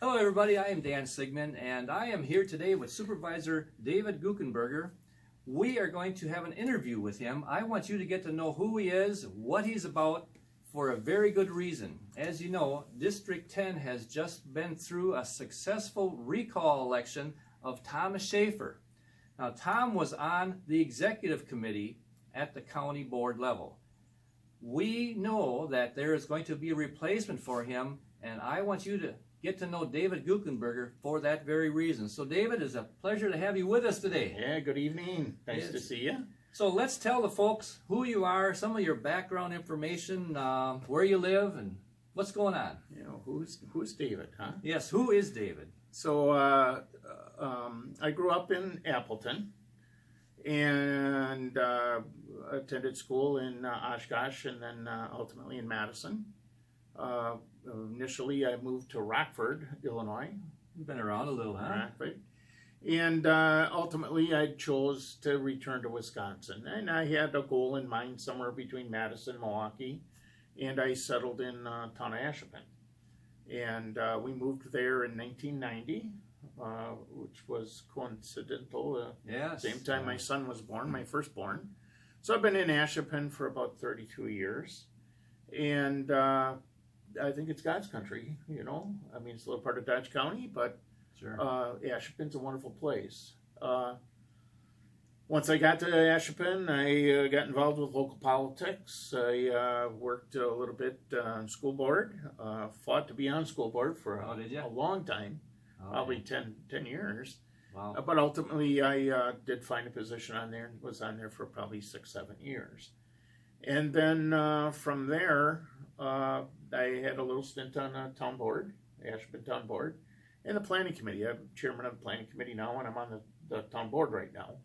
Hello everybody, I am Dan Sigmund and I am here today with Supervisor David Guckenberger. We are going to have an interview with him. I want you to get to know who he is, what he's about, for a very good reason. As you know, District 10 has just been through a successful recall election of Thomas Schaefer. Now Tom was on the executive committee at the county board level. We know that there is going to be a replacement for him, and I want you to get to know David Guckenberger for that very reason. So David, it's a pleasure to have you with us today. Yeah, good evening. Nice to see you. So let's tell the folks who you are, some of your background information, where you live, and what's going on. You know, who's David, huh? Yes, who is David? So I grew up in Appleton and attended school in Oshkosh and then ultimately in Madison. Initially, I moved to Rockford, Illinois. You've been around a little, huh? Rockford. And ultimately, I chose to return to Wisconsin. And I had a goal in mind somewhere between Madison and Milwaukee. And I settled in town of Ashippun. And we moved there in 1990, which was coincidental. Yes. Same time my son was born, my firstborn. So I've been in Ashippun for about 32 years. And I think it's God's country, you know. I mean, it's a little part of Dodge County, but sure. Ashippun's a wonderful place. Once I got to Ashippun, I got involved with local politics. I worked a little bit on school board, fought to be on school board for a long time, probably 10 years. Wow. But ultimately, I did find a position on there and was on there for probably 6-7 years. And then from there, I had a little stint on a town board, Ashippun Town Board, and the planning committee. I'm chairman of the planning committee now, and I'm on the town board right now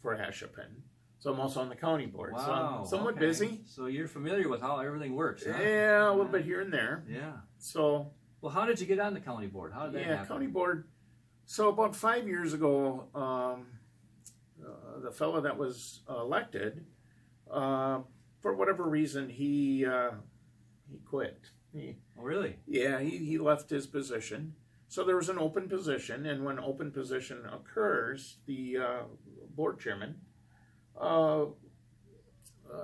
for Ashippun. So I'm also on the county board. Wow. So I'm somewhat busy. So you're familiar with how everything works, huh? Yeah, a little bit here and there. Yeah. So. Well, how did you get on the county board? How did that happen? County board. So about 5 years ago, the fellow that was elected, for whatever reason, he quit. Oh, really? Yeah, he left his position. So there was an open position, and when open position occurs, the board chairman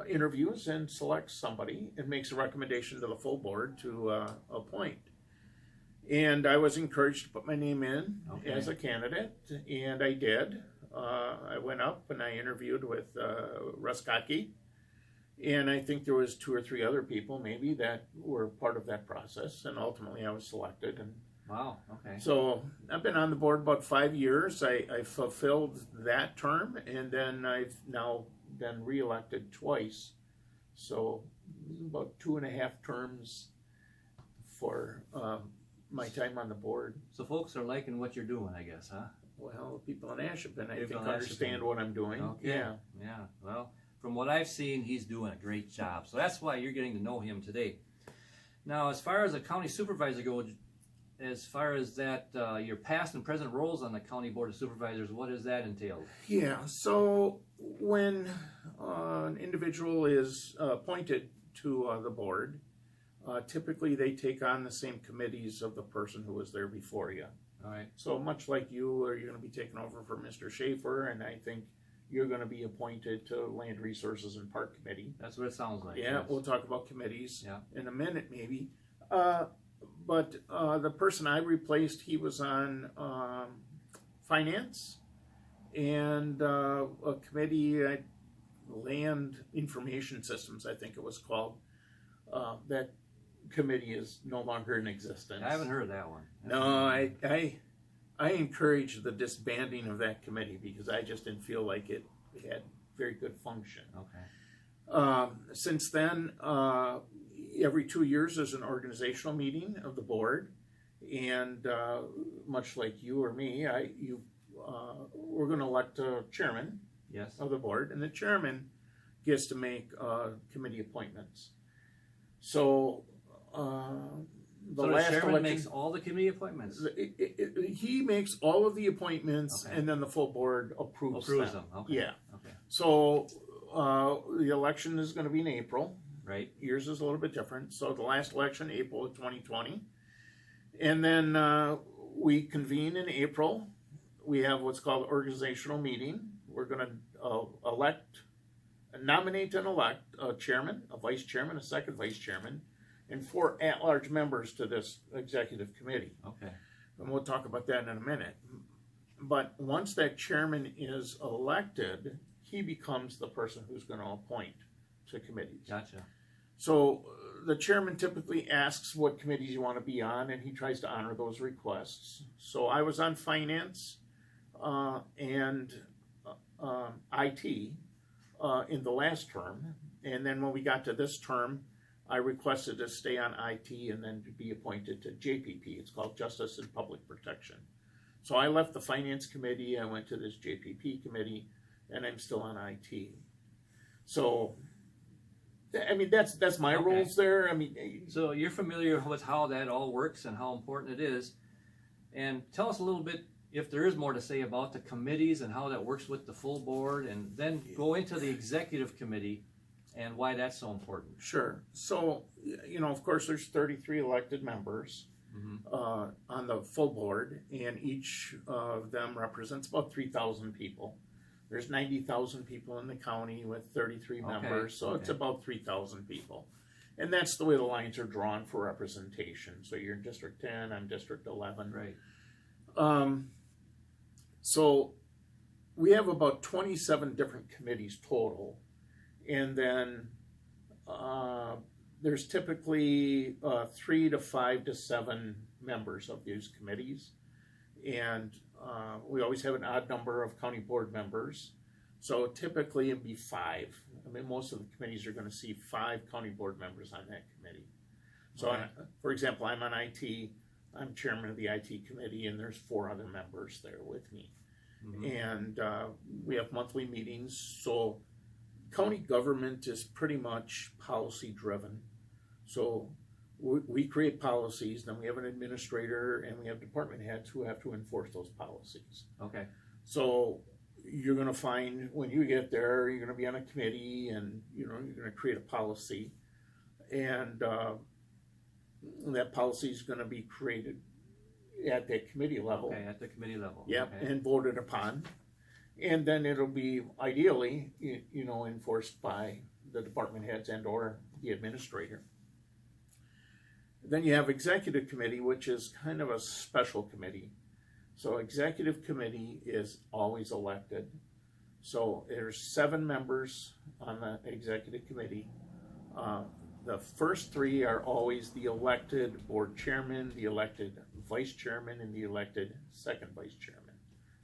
interviews and selects somebody and makes a recommendation to the full board to appoint. And I was encouraged to put my name in as a candidate, and I did. I went up and I interviewed with Russ Kottke. And I think there was 2 or 3 other people maybe that were part of that process, and ultimately I was selected. And wow, okay. So I've been on the board about 5 years. I fulfilled that term, and then I've now been reelected twice. So about 2.5 terms for my time on the board. So folks are liking what you're doing, I guess, huh? Well, people in Ashippun, I think, understand what I'm doing. Okay. Yeah. Yeah. Well, from what I've seen, he's doing a great job. So that's why you're getting to know him today. Now, as far as the county supervisor goes, as far as that, your past and present roles on the county board of supervisors, what does that entail? Yeah. So when an individual is appointed to the board, typically they take on the same committees of the person who was there before you. All right. So much like you, or you're going to be taking over for Mr. Schaefer, and I think you're going to be appointed to Land Resources and Park Committee. That's what it sounds like. Yeah, yes. We'll talk about committees in a minute maybe. But the person I replaced, he was on finance and a committee, Land Information Systems, I think it was called. That committee is no longer in existence. I haven't heard that one. No, I encouraged the disbanding of that committee because I just didn't feel like it had very good function. Okay. Since then, every 2 years there's an organizational meeting of the board, and much like you or me, we're going to elect a chairman of the board, and the chairman gets to make committee appointments. So the last chairman makes all the committee appointments? He makes all of the appointments, and then the full board approves them. Okay. Yeah. Okay. So the election is going to be in April. Right. Yours is a little bit different. So the last election, April of 2020. And then we convene in April. We have what's called an organizational meeting. We're going to nominate and elect a chairman, a vice chairman, a second vice chairman, and 4 at-large members to this executive committee. Okay. And we'll talk about that in a minute. But once that chairman is elected, he becomes the person who's going to appoint to committees. Gotcha. So the chairman typically asks what committees you want to be on, and he tries to honor those requests. So I was on finance and IT in the last term. And then when we got to this term, I requested to stay on IT and then to be appointed to JPP. It's called Justice and Public Protection. So I left the Finance Committee, I went to this JPP committee, and I'm still on IT. So, I mean, that's my roles there. I mean, so you're familiar with how that all works and how important it is. And tell us a little bit, if there is more to say about the committees and how that works with the full board, and then go into the executive committee and why that's so important. Sure. So, you know, of course, there's 33 elected members on the full board, and each of them represents about 3,000 people. There's 90,000 people in the county with 33 members, so it's about 3,000 people. And that's the way the lines are drawn for representation. So you're in District 10, I'm District 11. Right. So we have about 27 different committees total. And then there's typically 3 to 5 to 7 members of these committees. And we always have an odd number of county board members. So typically it'd be 5. I mean, most of the committees are going to see 5 county board members on that committee. So, for example, I'm on IT. I'm chairman of the IT committee, and there's 4 other members there with me. And we have monthly meetings. So county government is pretty much policy driven. So we create policies, then we have an administrator, and we have department heads who have to enforce those policies. Okay. So you're going to find when you get there, you're going to be on a committee, and you're going to create a policy, and that policy is going to be created at that committee level. Okay, at the committee level. Yep, Okay. and voted upon, and then it'll be ideally, enforced by the department heads and or the administrator. Then you have executive committee, which is kind of a special committee. So executive committee is always elected. So there's 7 members on the executive committee. The first 3 are always the elected board chairman, the elected vice chairman, and the elected second vice chairman.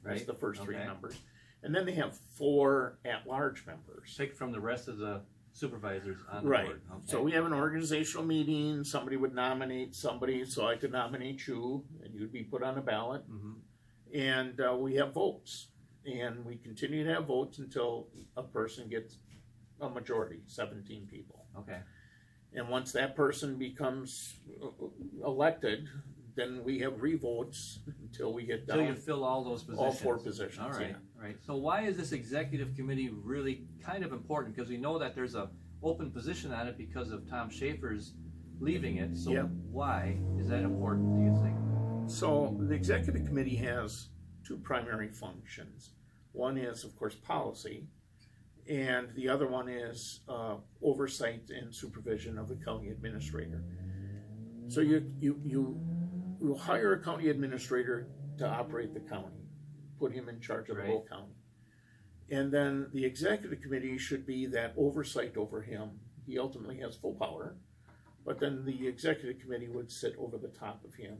That's Right. the first 3 Okay. members. And then they have 4 at-large members. Picked from the rest of the supervisors on the Right. board. Okay. So we have an organizational meeting. Somebody would nominate somebody, so I could nominate you, and you'd be put on a ballot. And we have votes, and we continue to have votes until a person gets a majority, 17 people. Okay. And once that person becomes elected, then we have revotes until we get So down you fill all those positions. all 4 positions. All right. Yeah. Right. So why is this executive committee really kind of important? Because we know that there's a open position on it because of Tom Schaefer's leaving it. So Yep. why is that important, do you think? So the executive committee has 2 primary functions. One is, of course, policy, and the other one is oversight and supervision of the county administrator. So you hire a county administrator to operate the county, put him in charge of the whole county. And then the executive committee should be that oversight over him. He ultimately has full power, but then the executive committee would sit over the top of him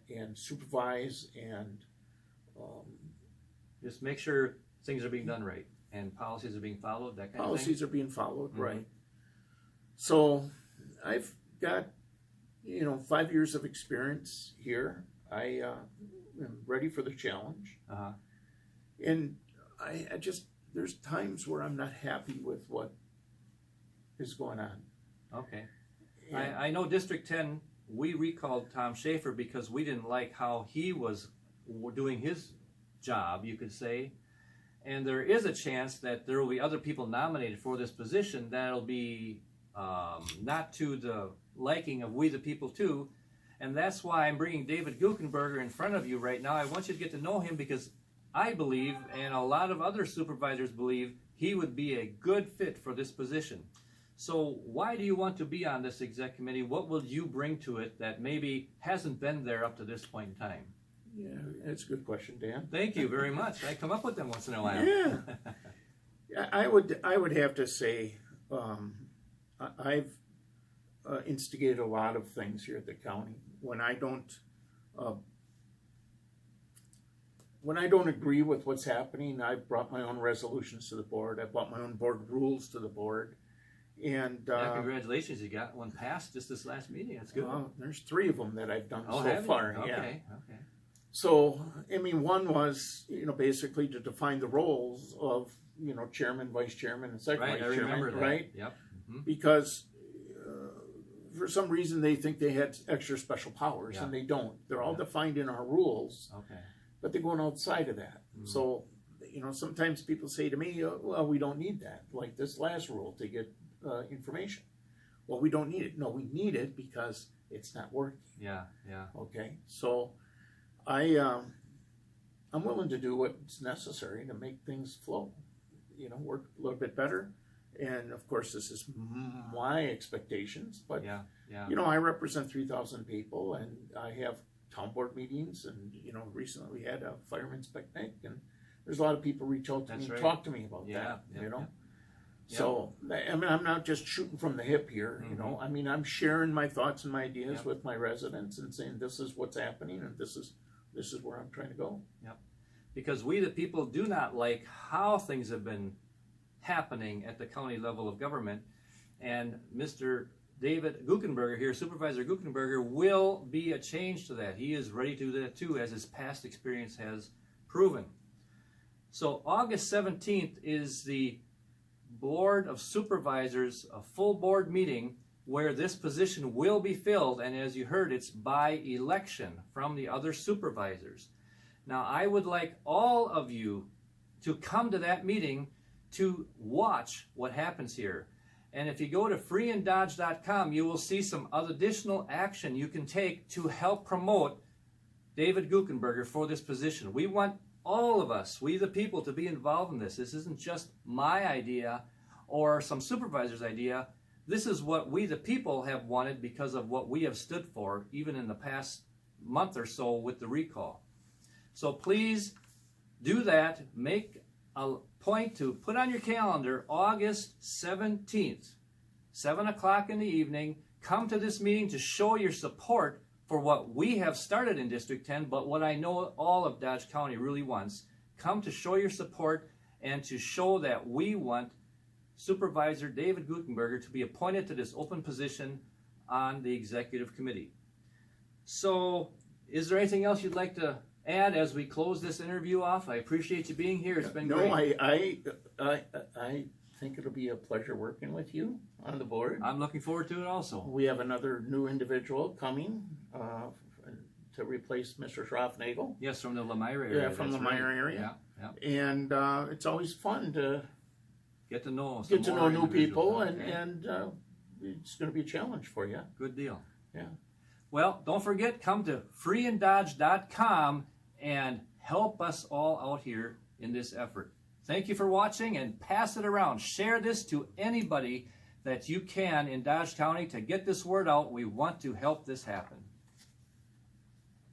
and supervise and Just make sure things are being done right and policies are being followed, that kind of thing? policies are being followed, right. So I've got 5 years of experience here. I am ready for the challenge. And I just, there's times where I'm not happy with what is going on. Okay. I know District 10, we recalled Tom Schaefer because we didn't like how he was doing his job, you could say. And there is a chance that there will be other people nominated for this position that'll be not to the liking of we the people too. And that's why I'm bringing David Guckenberger in front of you right now. I want you to get to know him because I believe, and a lot of other supervisors believe, he would be a good fit for this position. So why do you want to be on this exec committee? What will you bring to it that maybe hasn't been there up to this point in time? Yeah, that's a good question, Dan. Thank you very much. I come up with them once in a while. Yeah, I would have to say I've instigated a lot of things here at the county. When I don't agree with what's happening, I've brought my own resolutions to the board. I've brought my own board rules to the board. And congratulations, you got one passed just this last meeting. That's good. There's 3 of them that I've done so far. Okay, yeah. Okay. So, I mean, one was, basically to define the roles of, chairman, vice chairman, and second vice chairman. I remember that. Right? Yep. Mm-hmm. Because for some reason they think they had extra special powers, and they don't. They're all defined in our rules. Okay. But they're going outside of that. Mm-hmm. So, sometimes people say to me, well, we don't need that. Like this last rule to get information. Well, we don't need it. No, we need it because it's not working. Yeah. Okay. So I'm willing to do what's necessary to make things flow, work a little bit better. And of course, this is my expectations, but I represent 3,000 people, and I have town board meetings, and recently we had a fireman's picnic, and there's a lot of people reach out to me and talk to me about that. So, I mean, I'm not just shooting from the hip here, I mean, I'm sharing my thoughts and my ideas with my residents and saying this is what's happening and this is where I'm trying to go. Yep. Because we the people do not like how things have been happening at the county level of government, and Mr. David Guckenberger here, Supervisor Guckenberger, will be a change to that. He is ready to do that too, as his past experience has proven. So August 17th is the Board of Supervisors, a full board meeting where this position will be filled, and as you heard, it's by election from the other supervisors. Now, I would like all of you to come to that meeting to watch what happens here. And if you go to freeanddodge.com, you will see some additional action you can take to help promote David Guckenberger for this position. We want all of us, we the people, to be involved in this. This isn't just my idea or some supervisor's idea. This is what we the people have wanted because of what we have stood for, even in the past month or so with the recall. So please do that. Make a point to put on your calendar August 17th, 7 o'clock in the evening. Come to this meeting to show your support for what we have started in District 10, but what I know all of Dodge County really wants. Come to show your support and to show that we want Supervisor David Guckenberger to be appointed to this open position on the Executive Committee. So, is there anything else you'd like to add as we close this interview off? I appreciate you being here. It's been great. No, I think it'll be a pleasure working with you on the board. I'm looking forward to it also. We have another new individual coming to replace Mr. Schroffnagel. Yes, from the Lemire area. Yeah, from the Lemire area. Yeah. And it's always fun to get to know new people, and it's going to be a challenge for you. Good deal. Yeah. Well, don't forget, come to freeanddodge.com and help us all out here in this effort. Thank you for watching, and pass it around. Share this to anybody that you can in Dodge County to get this word out. We want to help this happen.